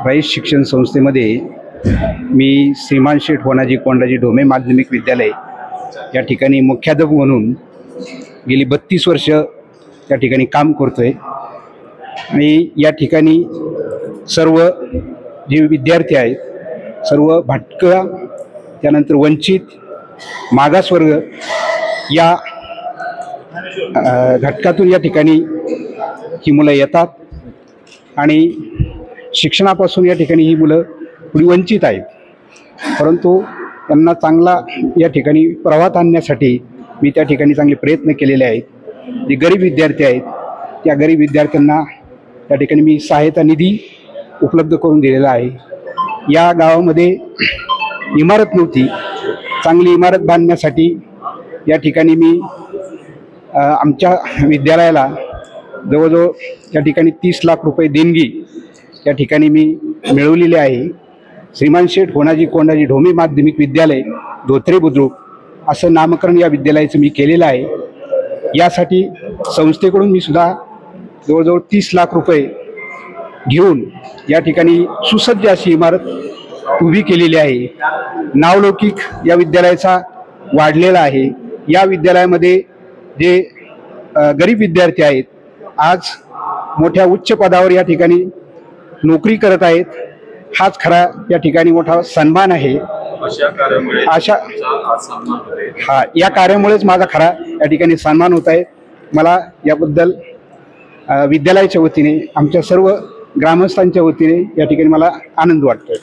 Rice शिक्षण संस्थेमध्ये मी श्रीमान शेठ होनाजी कोंडाजी ढोमे माध्यमिक विद्यालय या ठिकाणी मुख्याध्यापक म्हणून गेली 32 वर्ष त्या ठिकाणी काम करतोय। आणि या ठिकाणी सर्व जे विद्यार्थी आहेत, सर्व भटक्या, त्यानंतर वंचित, मागासवर्ग या घटकातून या ठिकाणी ही मुलं येतात आणि शिक्षणापासून या ठिकाणी ही मुलं थोडी वंचित आहेत, परंतु त्यांना चांगला या ठिकाणी प्रवाहात आणण्यासाठी मी त्या ठिकाणी चांगले प्रयत्न केलेले आहेत। जे गरीब विद्यार्थी आहेत त्या गरीब विद्यार्थ्यांना त्या ठिकाणी मी सहायता निधी उपलब्ध करून दिलेला आहे। या गावामध्ये इमारत नव्हती, चांगली इमारत बांधण्यासाठी या ठिकाणी मी आमच्या विद्यालयाला जवळजवळ या ठिकाणी 30 लाख रुपये देणगी या ठिकाणी मी मिळवलेली आहे। श्रीमान शेठ होनाजी कोंडाजी ढोमे माध्यमिक विद्यालय धोत्रे बुद्रुक असं नामकरण या विद्यालयाचं मी केलेलं आहे। यासाठी संस्थेकडून मी सुद्धा जवळजवळ 30 लाख रुपये घेऊन या ठिकाणी सुसज्ज अशी इमारत उभी केलेली आहे। नावलौकिक या विद्यालयाचा वाढलेला आहे। या विद्यालयामध्ये जे गरीब विद्यार्थी आहेत आज मोठ्या उच्च पदावर या ठिकाणी नोकरी करत आहेत, हाच खरा या ठिकाणी मोठा सन्मान आहे। या कार्यामुळेच माझा खरा या ठिकाणी सन्मान होत आहे। मला याबद्दल विद्यालयाच्या वतीने, आमच्या सर्व ग्रामस्थांच्या वतीने या ठिकाणी मला आनंद वाटतोय।